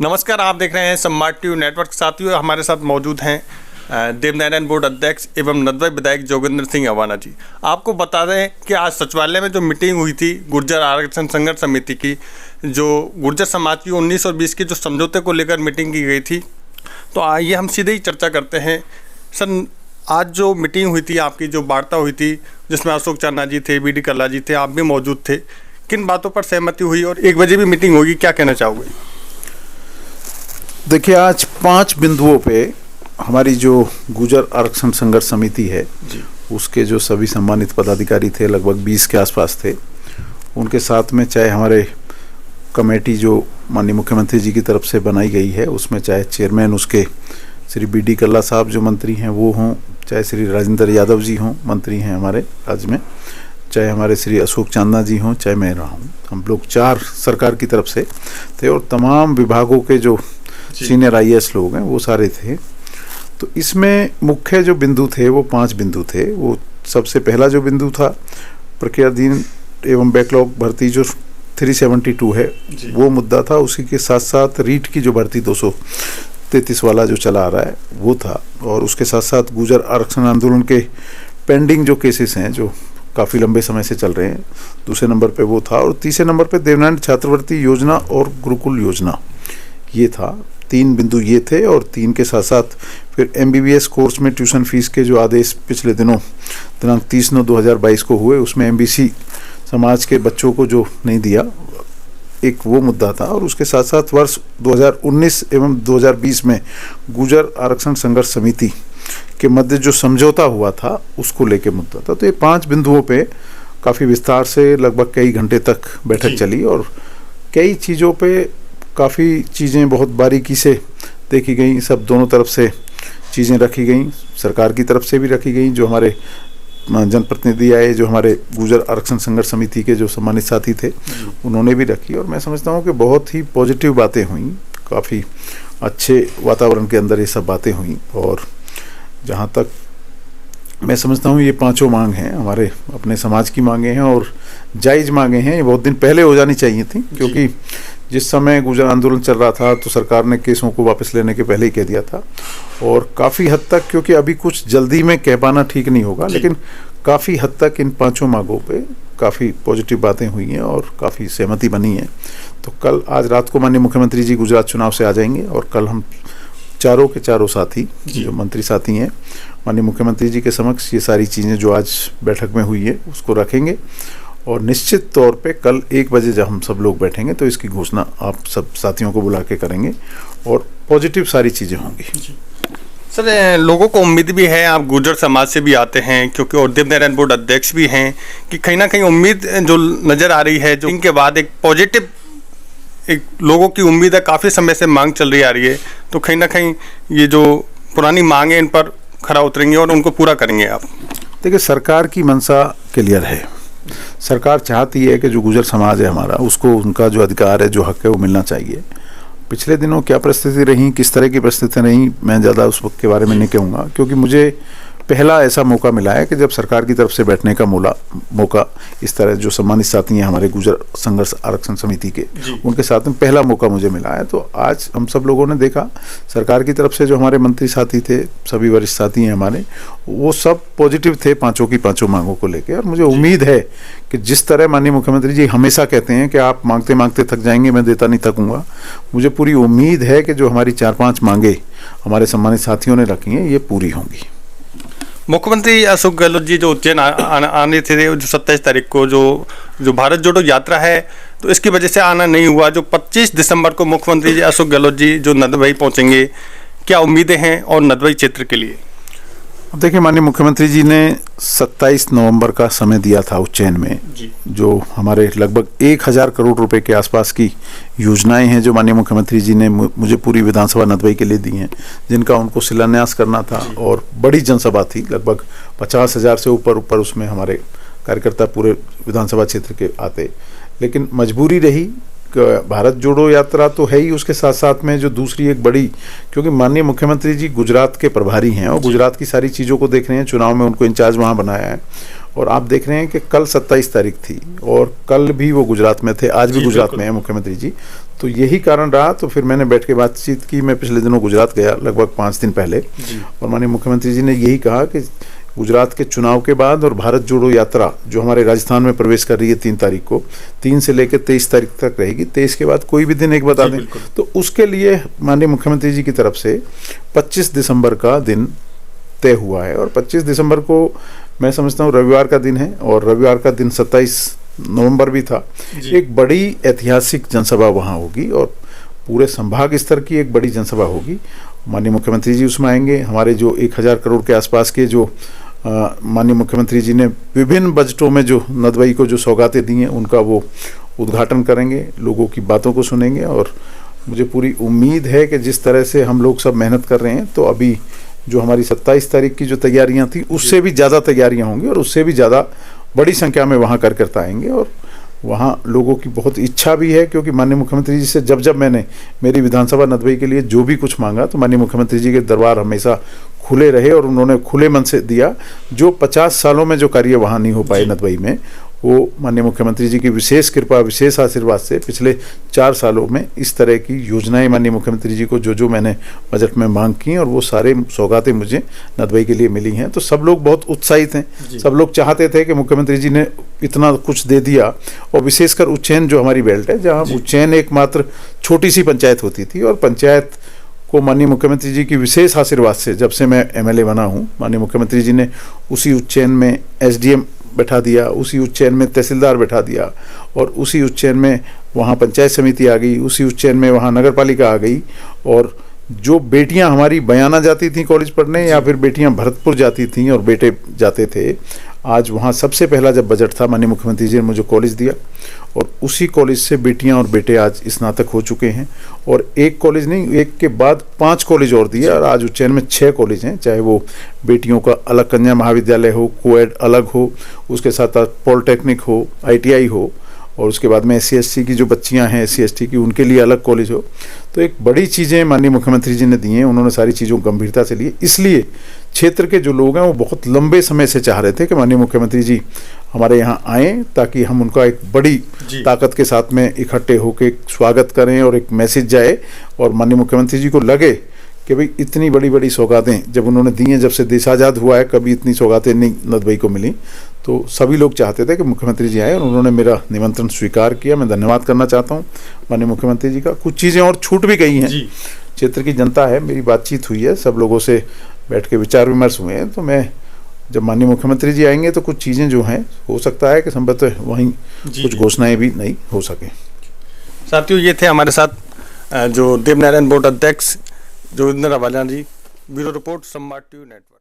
नमस्कार, आप देख रहे हैं सम्राट टीवी नेटवर्क। साथियों, हमारे साथ मौजूद हैं देवनारायण बोर्ड अध्यक्ष एवं नदबई विधायक जोगेंद्र सिंह अवाना जी। आपको बता दें कि आज सचिवालय में जो मीटिंग हुई थी गुर्जर आरक्षण संघर्ष समिति की, जो गुर्जर समाज की 19 और 20 के जो समझौते को लेकर मीटिंग की गई थी, तो आइए हम सीधे ही चर्चा करते हैं। सर, आज जो मीटिंग हुई थी, आपकी जो वार्ता हुई थी जिसमें अशोक चांदा जी थे, बीडी कल्ला जी थे, आप भी मौजूद थे, किन बातों पर सहमति हुई और 1 बजे भी मीटिंग होगी, क्या कहना चाहोगे? देखिए, आज 5 बिंदुओं पे हमारी जो गुर्जर आरक्षण संघर्ष समिति है जी, उसके जो सभी सम्मानित पदाधिकारी थे, लगभग 20 के आसपास थे, उनके साथ में चाहे हमारे कमेटी जो माननीय मुख्यमंत्री जी की तरफ से बनाई गई है, उसमें चाहे चेयरमैन उसके श्री बीडी कल्ला साहब जो मंत्री हैं वो हों, चाहे श्री राजेंद्र यादव जी हों, मंत्री हैं हमारे राज्य में, चाहे हमारे श्री अशोक चांदा जी हों, चाहे मैं रहा हूँ, हम लोग 4 सरकार की तरफ से थे और तमाम विभागों के जो सीनियर IAS लोग हैं वो सारे थे। तो इसमें मुख्य जो बिंदु थे वो 5 बिंदु थे। वो सबसे पहला जो बिंदु था, प्रक्रियाधीन एवं बैकलॉग भर्ती जो 372 है वो मुद्दा था। उसी के साथ साथ रीट की जो भर्ती 233 वाला जो चला आ रहा है वो था, और उसके साथ साथ गुर्जर आरक्षण आंदोलन के पेंडिंग जो केसेस हैं जो काफ़ी लंबे समय से चल रहे हैं, दूसरे नंबर पे वो था। और तीसरे नंबर पे देवनारायण छात्रवृत्ति योजना और गुरुकुल योजना, ये था। 3 बिंदु ये थे। और 3 के साथ साथ फिर MBBS कोर्स में ट्यूशन फीस के जो आदेश पिछले दिनों दिनांक 30/9/2022 को हुए, उसमें MBC समाज के बच्चों को जो नहीं दिया, एक वो मुद्दा था। और उसके साथ साथ वर्ष 2019 एवं 2020 में गुर्जर आरक्षण संघर्ष समिति के मध्य जो समझौता हुआ था उसको लेके मुद्दा था। तो ये 5 बिंदुओं पे काफ़ी विस्तार से लगभग कई घंटे तक बैठक चली और कई चीज़ों पे काफ़ी चीज़ें बहुत बारीकी से देखी गई। सब दोनों तरफ से चीज़ें रखी गई, सरकार की तरफ से भी रखी गई, जो हमारे जनप्रतिनिधि आए, जो हमारे गुर्जर आरक्षण संघर्ष समिति के जो सम्मानित साथी थे, उन्होंने भी रखी। और मैं समझता हूँ कि बहुत ही पॉजिटिव बातें हुई, काफ़ी अच्छे वातावरण के अंदर ये सब बातें हुई। और जहाँ तक मैं समझता हूँ ये 5 मांग हैं, हमारे अपने समाज की मांगे हैं और जायज़ मांगे हैं। ये बहुत दिन पहले हो जानी चाहिए थी, क्योंकि जिस समय गुर्जर आंदोलन चल रहा था तो सरकार ने केसों को वापस लेने के पहले ही कह दिया था। और काफ़ी हद तक, क्योंकि अभी कुछ जल्दी में कह पाना ठीक नहीं होगा, लेकिन काफ़ी हद तक इन 5 मांगों पे काफ़ी पॉजिटिव बातें हुई हैं और काफ़ी सहमति बनी है। तो कल आज रात को माननीय मुख्यमंत्री जी गुजरात चुनाव से आ जाएंगे और कल हम चारों के चारों साथी जो मंत्री साथी हैं, माननीय मुख्यमंत्री जी के समक्ष ये सारी चीज़ें जो आज बैठक में हुई है उसको रखेंगे। और निश्चित तौर पे कल 1 बजे जब हम सब लोग बैठेंगे तो इसकी घोषणा आप सब साथियों को बुला के करेंगे और पॉजिटिव सारी चीज़ें होंगी। सर, लोगों को उम्मीद भी है, आप गुर्जर समाज से भी आते हैं, क्योंकि और देवनारायण बोर्ड अध्यक्ष भी हैं, कि कहीं ना कहीं उम्मीद जो नज़र आ रही है, जो इनके बाद एक पॉजिटिव एक लोगों की उम्मीद है, काफ़ी समय से मांग चल रही आ रही है, तो कहीं ना कहीं ये जो पुरानी मांग है इन पर खरा उतरेंगे और उनको पूरा करेंगे आप? देखिए, सरकार की मंशा क्लियर है। सरकार चाहती है कि जो गुर्जर समाज है हमारा, उसको उनका जो अधिकार है, जो हक है, वो मिलना चाहिए। पिछले दिनों क्या परिस्थिति रही, किस तरह की परिस्थिति रही, मैं ज़्यादा उस वक्त के बारे में नहीं कहूँगा, क्योंकि मुझे पहला ऐसा मौका मिला है कि जब सरकार की तरफ से बैठने का मौका इस तरह जो सम्मानित साथी हैं हमारे गुर्जर संघर्ष आरक्षण समिति के, उनके साथ में पहला मौका मुझे मिला है। तो आज हम सब लोगों ने देखा, सरकार की तरफ से जो हमारे मंत्री साथी थे, सभी वरिष्ठ साथी हैं हमारे, वो सब पॉजिटिव थे 5 की 5 मांगों को लेकर। और मुझे उम्मीद है कि जिस तरह माननीय मुख्यमंत्री जी हमेशा कहते हैं कि आप मांगते मांगते थक जाएंगे, मैं देता नहीं थकूंगा, मुझे पूरी उम्मीद है कि जो हमारी 4-5 मांगे हमारे सम्मानित साथियों ने रखी हैं ये पूरी होंगी। मुख्यमंत्री अशोक गहलोत जी जो उज्जैन आने थे, जो 27 तारीख को जो भारत जोड़ो यात्रा है, तो इसकी वजह से आना नहीं हुआ। जो 25 दिसंबर को मुख्यमंत्री जी अशोक गहलोत जी जो नदबई पहुंचेंगे, क्या उम्मीदें हैं और नदबई क्षेत्र के लिए? अब देखिए, माननीय मुख्यमंत्री जी ने 27 नवंबर का समय दिया था उज्जैन में, जो हमारे लगभग 1000 करोड़ रुपए के आसपास की योजनाएं हैं जो माननीय मुख्यमंत्री जी ने मुझे पूरी विधानसभा नदबई के लिए दी हैं, जिनका उनको शिलान्यास करना था। और बड़ी जनसभा थी, लगभग 50,000 से ऊपर उसमें हमारे कार्यकर्ता पूरे विधानसभा क्षेत्र के आते, लेकिन मजबूरी रही। भारत जोड़ो यात्रा तो है ही, उसके साथ साथ में जो दूसरी एक बड़ी, क्योंकि माननीय मुख्यमंत्री जी गुजरात के प्रभारी हैं और गुजरात की सारी चीज़ों को देख रहे हैं, चुनाव में उनको इंचार्ज वहाँ बनाया है। और आप देख रहे हैं कि कल 27 तारीख थी और कल भी वो गुजरात में थे, आज भी गुजरात में है मुख्यमंत्री जी। तो यही कारण रहा। तो फिर मैंने बैठ के बातचीत की। मैं पिछले दिनों गुजरात गया, लगभग 5 दिन पहले, और माननीय मुख्यमंत्री जी ने यही कहा कि गुजरात के चुनाव के बाद और भारत जोड़ो यात्रा जो हमारे राजस्थान में प्रवेश कर रही है 3 तारीख को, 3 से लेकर 23 तारीख तक रहेगी। 23 के बाद कोई भी दिन एक बता दें। तो उसके लिए माननीय मुख्यमंत्री जी की तरफ से 25 दिसंबर का दिन तय हुआ है, और 25 दिसंबर को मैं समझता हूँ रविवार का दिन है, और रविवार का दिन 27 नवंबर भी था। एक बड़ी ऐतिहासिक जनसभा वहाँ होगी, और पूरे संभाग स्तर की एक बड़ी जनसभा होगी। माननीय मुख्यमंत्री जी उसमें आएंगे। हमारे जो 1000 करोड़ के आसपास के जो माननीय मुख्यमंत्री जी ने विभिन्न बजटों में जो नदवाई को जो सौगातें दी हैं, उनका वो उद्घाटन करेंगे, लोगों की बातों को सुनेंगे। और मुझे पूरी उम्मीद है कि जिस तरह से हम लोग सब मेहनत कर रहे हैं, तो अभी जो हमारी 27 तारीख की जो तैयारियां थी, उससे भी ज़्यादा तैयारियां होंगी, और उससे भी ज़्यादा बड़ी संख्या में वहाँ कार्यकर्ता आएंगे। और वहाँ लोगों की बहुत इच्छा भी है, क्योंकि माननीय मुख्यमंत्री जी से जब मैंने मेरी विधानसभा नदवाई के लिए जो भी कुछ मांगा, तो माननीय मुख्यमंत्री जी के दरबार हमेशा खुले रहे, और उन्होंने खुले मन से दिया। जो 50 सालों में जो कार्य वहाँ नहीं हो पाए नदवाई में, वो माननीय मुख्यमंत्री जी की विशेष कृपा, विशेष आशीर्वाद से पिछले 4 सालों में इस तरह की योजनाएं माननीय मुख्यमंत्री जी को जो मैंने बजट में मांग की, और वो सारे सौगातें मुझे नदवाई के लिए मिली हैं। तो सब लोग बहुत उत्साहित हैं। सब लोग चाहते थे कि मुख्यमंत्री जी ने इतना कुछ दे दिया। और विशेषकर उज्जैन जो हमारी बेल्ट है, जहाँ उज्जैन एकमात्र छोटी सी पंचायत होती थी, और पंचायत को माननीय मुख्यमंत्री जी की विशेष आशीर्वाद से जब से मैं एमएलए बना हूँ, माननीय मुख्यमंत्री जी ने उसी उज्जैन में एसडीएम बैठा दिया, उसी उज्जैन में तहसीलदार बैठा दिया, और उसी उज्जैन में वहाँ पंचायत समिति आ गई, उसी उज्जैन में वहाँ नगर पालिका आ गई। और जो बेटियां हमारी बयाना जाती थीं कॉलेज पढ़ने, या फिर बेटियां भरतपुर जाती थीं और बेटे जाते थे, आज वहाँ सबसे पहला जब बजट था, माननीय मुख्यमंत्री जी ने मुझे कॉलेज दिया, और उसी कॉलेज से बेटियां और बेटे आज स्नातक हो चुके हैं। और एक कॉलेज नहीं, एक के बाद 5 कॉलेज और दिए, और आज उज्जैन में 6 कॉलेज हैं। चाहे वो बेटियों का अलग कन्या महाविद्यालय हो, कोएड अलग हो, उसके साथ पॉलिटेक्निक हो, ITI हो, और उसके बाद में SC/ST की जो बच्चियां हैं, SC/ST की, उनके लिए अलग कॉलेज हो। तो एक बड़ी चीज़ें माननीय मुख्यमंत्री जी ने दी हैं। उन्होंने सारी चीज़ों को गंभीरता से ली। इसलिए क्षेत्र के जो लोग हैं, वो बहुत लंबे समय से चाह रहे थे कि माननीय मुख्यमंत्री जी हमारे यहाँ आएँ, ताकि हम उनका एक बड़ी ताकत के साथ में इकट्ठे होकर स्वागत करें, और एक मैसेज जाए, और माननीय मुख्यमंत्री जी को लगे कि भाई इतनी बड़ी बड़ी सौगातें जब उन्होंने दी हैं, जब से देश आज़ाद हुआ है, कभी इतनी सौगातें नहीं नदवाई को मिली। तो सभी लोग चाहते थे कि मुख्यमंत्री जी आए, और उन्होंने मेरा निमंत्रण स्वीकार किया। मैं धन्यवाद करना चाहता हूँ माननीय मुख्यमंत्री जी का। कुछ चीज़ें और छूट भी गई हैं। क्षेत्र की जनता है, मेरी बातचीत हुई है, सब लोगों से बैठ के विचार विमर्श हुए हैं। तो मैं जब माननीय मुख्यमंत्री जी आएंगे, तो कुछ चीज़ें जो हैं, हो सकता है कि संभवतः वहीं कुछ घोषणाएँ भी नहीं हो सकें। साथियों, ये थे हमारे साथ जो देवनारायण बोर्ड अध्यक्ष जोगिंदर अवाना जी। ब्यूरो रिपोर्ट, सम्राट टीवी नेटवर्क।